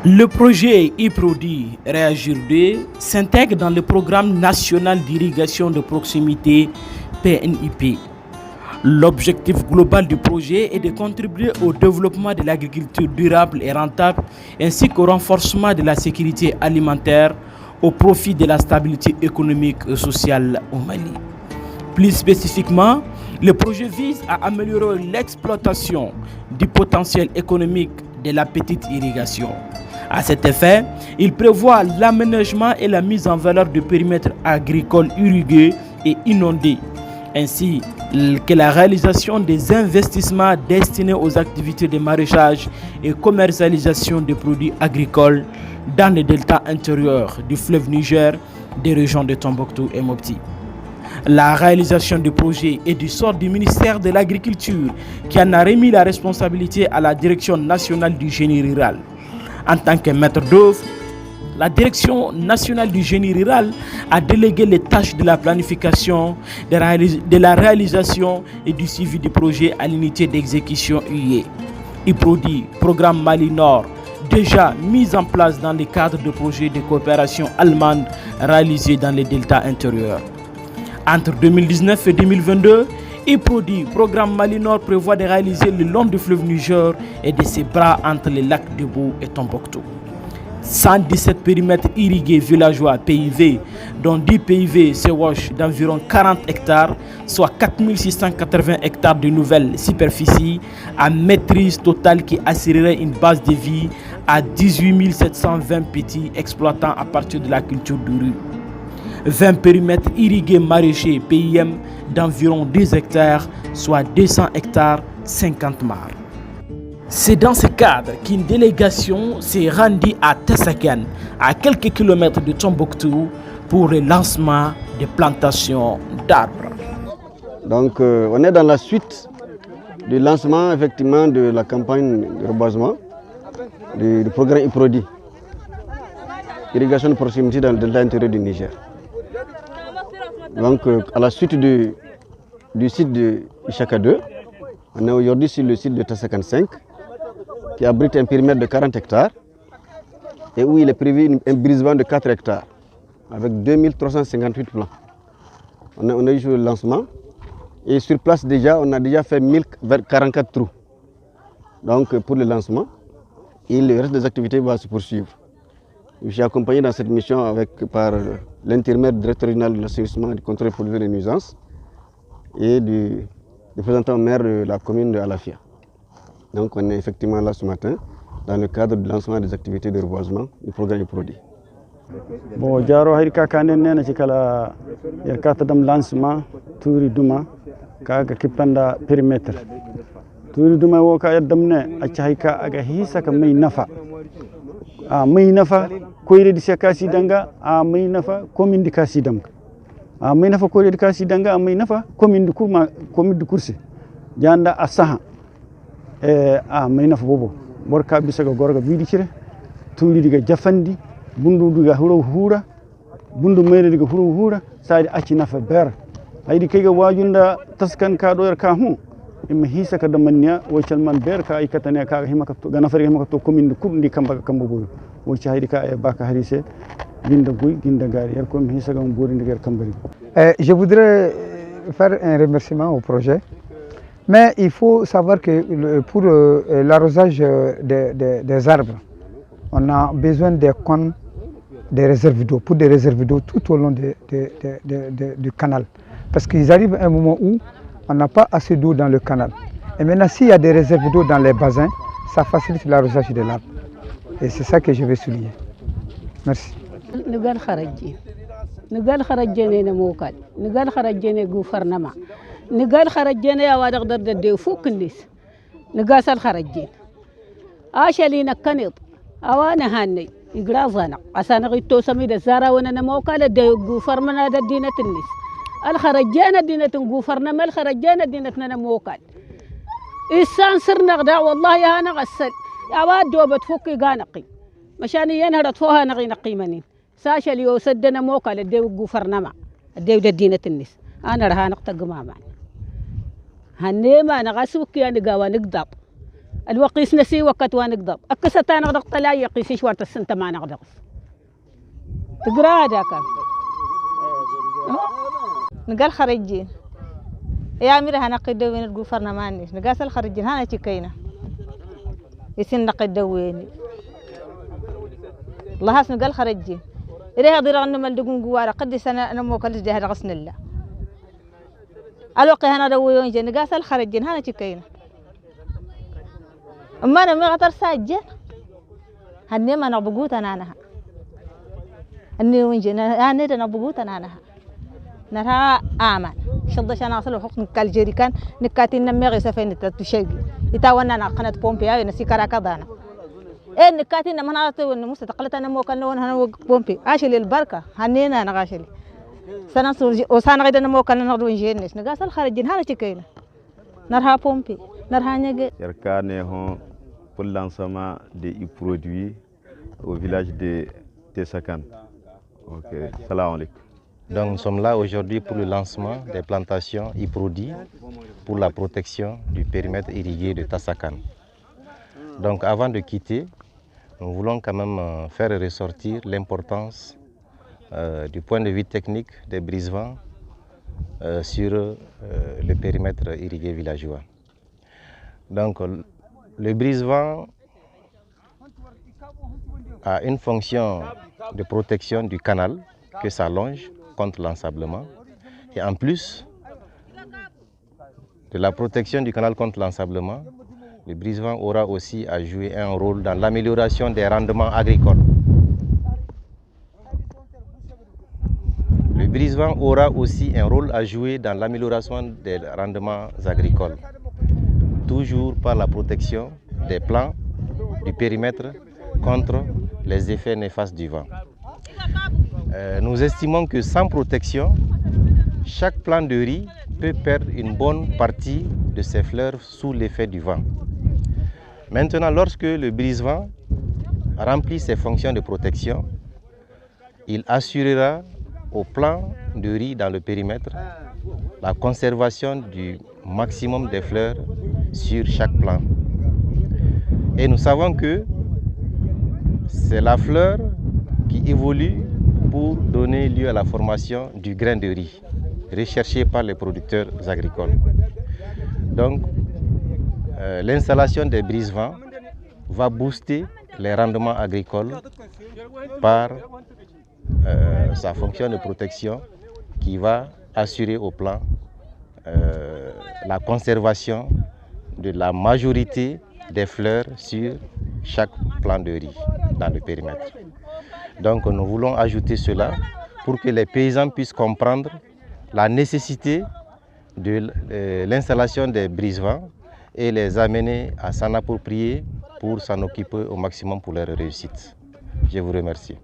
Le projet IPRODI Réagir 2 s'intègre dans le programme national d'irrigation de proximité PNIP. L'objectif global du projet est de contribuer au développement de l'agriculture durable et rentable ainsi qu'au renforcement de la sécurité alimentaire au profit de la stabilité économique et sociale au Mali. Plus spécifiquement, le projet vise à améliorer l'exploitation du potentiel économique de la petite irrigation. À cet effet, il prévoit l'aménagement et la mise en valeur de périmètres agricoles irrigués et inondés, ainsi que la réalisation des investissements destinés aux activités de maraîchage et commercialisation des produits agricoles dans les deltas intérieurs du fleuve Niger, des régions de Tombouctou et Mopti. La réalisation du projet est du sort du ministère de l'Agriculture qui en a remis la responsabilité à la Direction nationale du génie rural. En tant que maître d'œuvre, la Direction nationale du génie rural a délégué les tâches de la planification, de la réalisation et du suivi du projet à l'unité d'exécution UE. IPRODI, Programme Mali Nord, déjà mis en place dans le cadre de projets de coopération allemande réalisés dans les deltas intérieurs. Entre 2019 et 2022, IPRODI, Programme Mali Nord, prévoit de réaliser le long du fleuve Niger et de ses bras entre les lacs de Bou et Tombouctou. 117 périmètres irrigués villageois PIV, dont 10 PIV CWASH d'environ 40 hectares, soit 4680 hectares de nouvelles superficies, à maîtrise totale qui assurerait une base de vie à 18 720 petits exploitants à partir de la culture de riz. 20 périmètres irrigués maraîchers PIM d'environ 10 hectares, soit 200 hectares, 50 mares. C'est dans ce cadre qu'une délégation s'est rendue à Tessakan, à quelques kilomètres de Tombouctou, pour le lancement des plantations d'arbres. Donc on est dans la suite du lancement effectivement de la campagne de reboisement du programme IPRODI, irrigation de proximité dans le delta intérieur du Niger. Donc à la suite du site de Ishaka 2, on est aujourd'hui sur le site de Tessakan 5, qui abrite un périmètre de 40 hectares et où il est prévu un brisement de 4 hectares avec 2358 plants. On a eu le lancement et sur place déjà, on a déjà fait 1044 trous. Donc pour le lancement, et le reste des activités va se poursuivre. Je suis accompagné dans cette mission par l'intermédiaire du directeur régional de l'assainissement et du contrôle des pollutions et des nuisances et du représentant maire de la commune de Alafia. Donc on est effectivement là ce matin dans le cadre du lancement des activités de reboisement du programme IPRODI. Bon, jaro harika kanen nena cikala yarkata dam lancement turi duma kaga kipanda perimeter. Turi duma wo ka yaddamne acca hayka aga hisa ka mai nafa. Mai nafa koyre di sekasi danga mai nafa commune di kasi dam. Mai nafa koyre di kasi danga mai nafa commune di kursi. Janda asaha mai nafa bobo borka bisa ga gorga bidi cire tuli diga jafandi bundu diga hura bundu mere diga hura sai aci nafa ber haydi kayga wajunda taskan ka do yar ka hu imma hisa ka damannya wo calman ber ka ikatane ka himaka to gana fari himaka to commune kurdi kamba kamba boyo wo ci haydi ka e baka harise ginda guy ginda gari yar ko mi hisa gam bori ndigar kambari. Je voudrais faire un remerciement au projet. Mais il faut savoir que pour l'arrosage des arbres, on a besoin des cônes, des réserves d'eau, pour des réserves d'eau tout au long du canal. Parce qu'ils arrivent à un moment où on n'a pas assez d'eau dans le canal. Et maintenant, s'il y a des réserves d'eau dans les bassins, ça facilite l'arrosage de l'arbre. Et c'est ça que je vais souligner. Merci. نقال خرجنا يا وادق درد الديو فوق الناس نقاس الخرجين لينا كنيط أوانا هاني يقرا زانا عسانا غيتو سميد الزارا وانا نموكالة ديو قوفرمنا دا دينة الناس الخرجانا دينة قوفرنا ما الخرجانا دينة نموكال إسان سرنا غدا والله يا هانا غسل يا واد دوبة فوقي قانقي مشاني ينهرت فوها نغي نقيمانين ساشا ليو سدنا موكالة ديو قوفرنا ما ديو دا دينة الناس أنا رها نقطة قمامان هنيما نغسوك يعني قاوا نقدب الوقيس نسي وقت ونقدر أكسة نقدر طلع يقيس شوارة السنة ما نقدر تقرأ هذا كان نقال خرجين يا أمير هنا قد وين الجوفرنا ماني نقاس الخرجين هنا تكينا يسن قد وين الله هاس نقال خرجين إليها ضير أنه ملدقون جوارا قد سنة أنا مو كل جهة غسن الله الوقت هنا دويون جن نقاس الخرجين هنا تكينا أما أنا ما غتر ساجن هني ما نبغوت أنا هني وين جن أنا ده نبغوت أنا نرها آمن شدش أنا أصله حكم كالجري كان نكاتين نميغي سفين تتشجي يتاونا أنا قناة بومبي أي نسي كراكا دانا إيه نكاتين من عرفت إنه مستقلت أنا مو كان لون هنا بومبي عاشلي البركة هنينا أنا عاشلي سنة وسنة غير أنا مو كان نقدر نجينيش نقاس الخارجين هذا تكينا نرها بومبي نرها نجى يركانه هون pour le lancement des produits au village de Tessakan. Ok, salam alaikum. Donc nous sommes là aujourd'hui pour le lancement des plantations e-produits pour la protection du périmètre irrigué de Tassakan. Donc avant de quitter, nous voulons quand même faire ressortir l'importance du point de vue technique des brise-vents sur le périmètre irrigué villageois. Donc le brise-vent a une fonction de protection du canal que ça longe contre l'ensablement. Et en plus de la protection du canal contre l'ensablement, le brise-vent aura aussi à jouer un rôle dans l'amélioration des rendements agricoles. Le brise-vent aura aussi un rôle à jouer dans l'amélioration des rendements agricoles, toujours par la protection des plants, du périmètre contre les effets néfastes du vent. Nous estimons que sans protection, chaque plant de riz peut perdre une bonne partie de ses fleurs sous l'effet du vent. Maintenant, lorsque le brise-vent remplit ses fonctions de protection, il assurera au plant de riz dans le périmètre la conservation du maximum des fleurs sur chaque plant. Et nous savons que c'est la fleur qui évolue pour donner lieu à la formation du grain de riz, recherché par les producteurs agricoles. Donc, l'installation des brise-vents va booster les rendements agricoles par sa fonction de protection qui va assurer au plant la conservation de la majorité des fleurs sur chaque plant de riz dans le périmètre. Donc nous voulons ajouter cela pour que les paysans puissent comprendre la nécessité de l'installation des brise-vents et les amener à s'en approprier pour s'en occuper au maximum pour leur réussite. Je vous remercie.